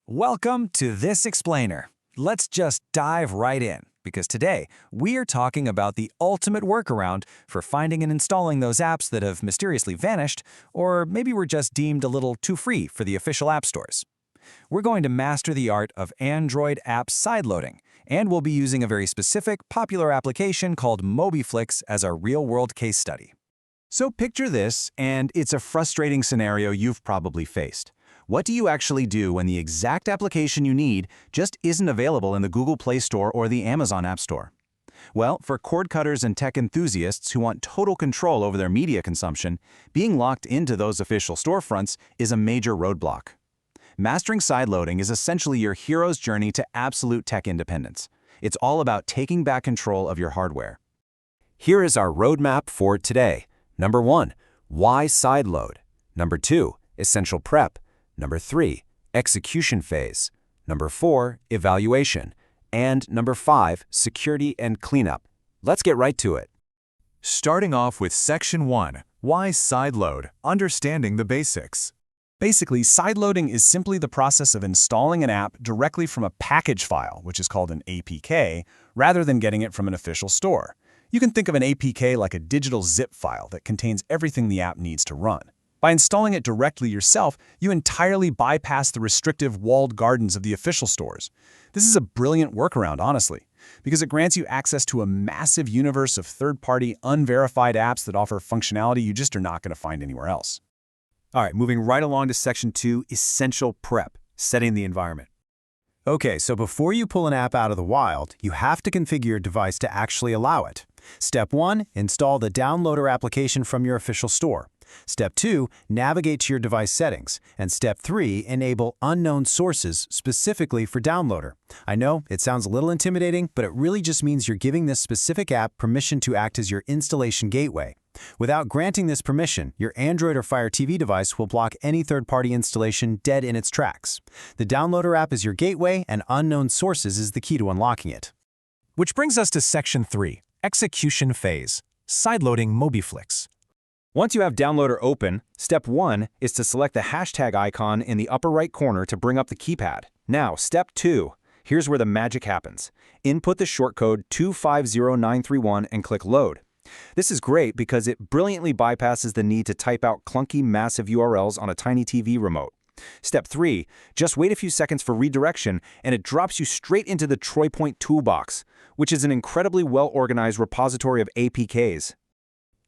Welcome to This Explainer. Let's just dive right in, because today we are talking about the ultimate workaround for finding and installing those apps that have mysteriously vanished, or maybe were just deemed a little too free for the official app stores. We're going to master the art of Android app sideloading, and we'll be using a very specific, popular application called Mobiflix as our real-world case study. So picture this, and it's a frustrating scenario you've probably faced. What do you actually do when the exact application you need just isn't available in the Google Play Store or the Amazon App Store? Well, for cord cutters and tech enthusiasts who want total control over their media consumption, being locked into those official storefronts is a major roadblock. Mastering sideloading is essentially your hero's journey to absolute tech independence. It's all about taking back control of your hardware. Here is our roadmap for today. Number 1, why sideload? Number 2, essential prep. Number 3, execution phase. Number 4, evaluation. And number 5, security and cleanup. Let's get right to it. Starting off with Section 1, why sideload? Understanding the basics. Basically, sideloading is simply the process of installing an app directly from a package file, which is called an APK, rather than getting it from an official store. You can think of an APK like a digital zip file that contains everything the app needs to run. By installing it directly yourself, you entirely bypass the restrictive walled gardens of the official stores. This is a brilliant workaround, honestly, because it grants you access to a massive universe of third-party, unverified apps that offer functionality you just are not going to find anywhere else. All right, moving right along to Section 2, essential prep, setting the environment. Okay, so before you pull an app out of the wild, you have to configure your device to actually allow it. Step 1, install the downloader application from your official store. Step 2, navigate to your device settings. And Step 3, enable unknown sources specifically for downloader. I know, it sounds a little intimidating, but it really just means you're giving this specific app permission to act as your installation gateway. Without granting this permission, your Android or Fire TV device will block any third-party installation dead in its tracks. The downloader app is your gateway, and unknown sources is the key to unlocking it. Which brings us to Section 3, execution phase, sideloading Mobiflix. Once you have Downloader open, Step 1 is to select the hashtag icon in the upper right corner to bring up the keypad. Now, Step 2. Here's where the magic happens. Input the shortcode 250931 and click Load. This is great because it brilliantly bypasses the need to type out clunky, massive URLs on a tiny TV remote. Step 3. Just wait a few seconds for redirection, and it drops you straight into the TroyPoint toolbox, which is an incredibly well-organized repository of APKs.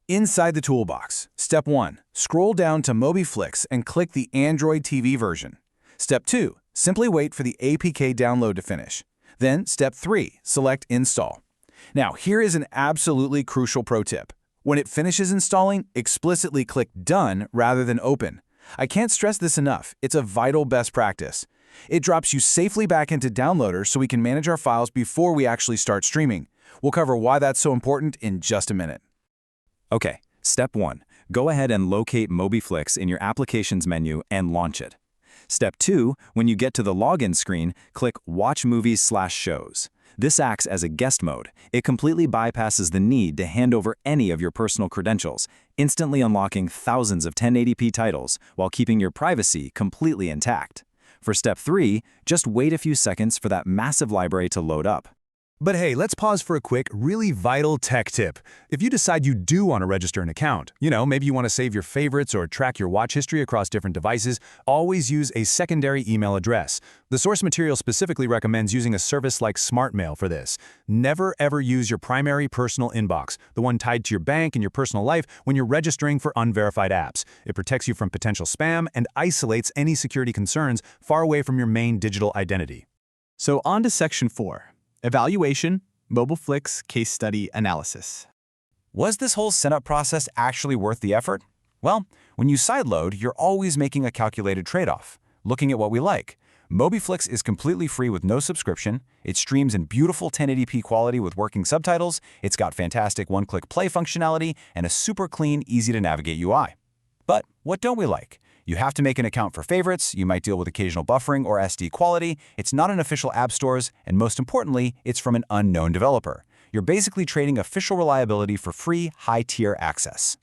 Inside the toolbox, Step 1, scroll down to Mobiflix and click the Android TV version. Step 2, simply wait for the APK download to finish. Then, Step 3, select Install. Now, here is an absolutely crucial pro tip. When it finishes installing, explicitly click Done rather than Open. I can't stress this enough. It's a vital best practice. It drops you safely back into Downloader so we can manage our files before we actually start streaming. We'll cover why that's so important in just a minute. Okay, Step 1. Go ahead and locate Mobiflix in your Applications menu and launch it. Step 2. When you get to the login screen, click Watch Movies/Shows. This acts as a guest mode. It completely bypasses the need to hand over any of your personal credentials, instantly unlocking thousands of 1080p titles while keeping your privacy completely intact. For Step 3, just wait a few seconds for that massive library to load up. But hey, let's pause for a quick, really vital tech tip. If you decide you do want to register an account, maybe you want to save your favorites or track your watch history across different devices, always use a secondary email address. The source material specifically recommends using a service like SmartMail for this. Never ever use your primary personal inbox, the one tied to your bank and your personal life, when you're registering for unverified apps. It protects you from potential spam and isolates any security concerns far away from your main digital identity. So on to Section 4. Evaluation, Mobiflix Case Study Analysis. Was this whole setup process actually worth the effort? Well, when you sideload, you're always making a calculated trade-off, looking at what we like. Mobiflix is completely free with no subscription. It streams in beautiful 1080p quality with working subtitles. It's got fantastic one-click play functionality and a super clean, easy-to-navigate UI. But what don't we like? You have to make an account for favorites, you might deal with occasional buffering or SD quality, it's not in official app stores, and most importantly, it's from an unknown developer. You're basically trading official reliability for free, high-tier access.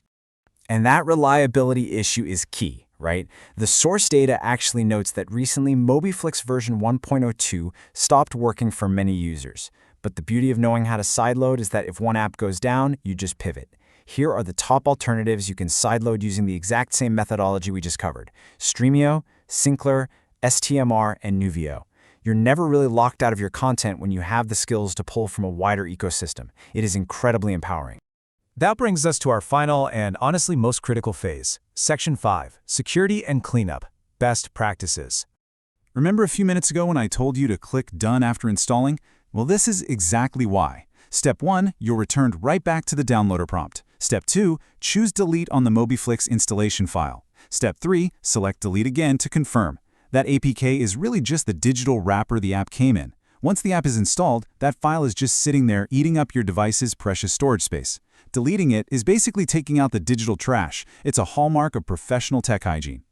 And that reliability issue is key. right? The source data actually notes that recently Mobiflix version 1.02 stopped working for many users. But the beauty of knowing how to sideload is that if one app goes down, you just pivot. Here are the top alternatives you can sideload using the exact same methodology we just covered: Streamio, Syncler, STMR, and Nuvio. You're never really locked out of your content when you have the skills to pull from a wider ecosystem. It is incredibly empowering. That brings us to our final and honestly most critical phase, Section 5, Security and Cleanup, Best Practices. Remember a few minutes ago when I told you to click Done after installing? Well, this is exactly why. Step 1, you're returned right back to the downloader prompt. Step 2, choose Delete on the Mobiflix installation file. Step 3, select Delete again to confirm. That APK is really just the digital wrapper the app came in. Once the app is installed, that file is just sitting there eating up your device's precious storage space. Deleting it is basically taking out the digital trash. It's a hallmark of professional tech hygiene.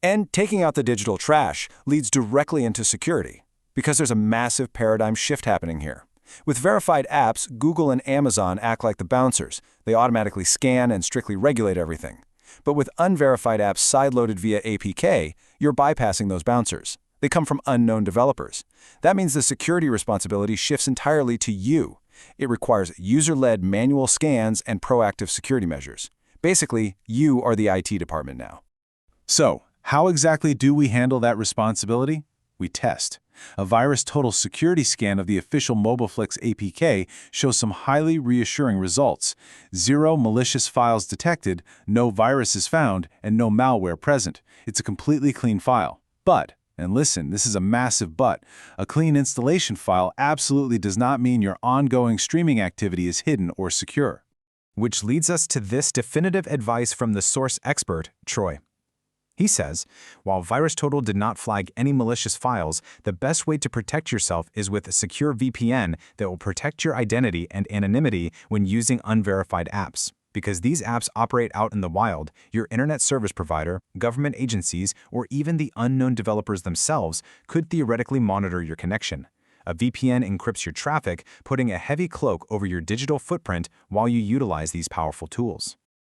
And taking out the digital trash leads directly into security, because there's a massive paradigm shift happening here. With verified apps, Google and Amazon act like the bouncers. They automatically scan and strictly regulate everything. But with unverified apps sideloaded via APK, you're bypassing those bouncers. They come from unknown developers. That means the security responsibility shifts entirely to you. It requires user-led manual scans and proactive security measures. Basically, you are the IT department now. So, how exactly do we handle that responsibility? We test. A virus total security scan of the official Mobiflix APK shows some highly reassuring results. 0 malicious files detected, no viruses found, and no malware present. It's a completely clean file. But, and listen, this is a massive but, a clean installation file absolutely does not mean your ongoing streaming activity is hidden or secure. Which leads us to this definitive advice from the source expert, Troy. He says, while VirusTotal did not flag any malicious files, the best way to protect yourself is with a secure VPN that will protect your identity and anonymity when using unverified apps. Because these apps operate out in the wild, your internet service provider, government agencies, or even the unknown developers themselves could theoretically monitor your connection. A VPN encrypts your traffic, putting a heavy cloak over your digital footprint while you utilize these powerful tools.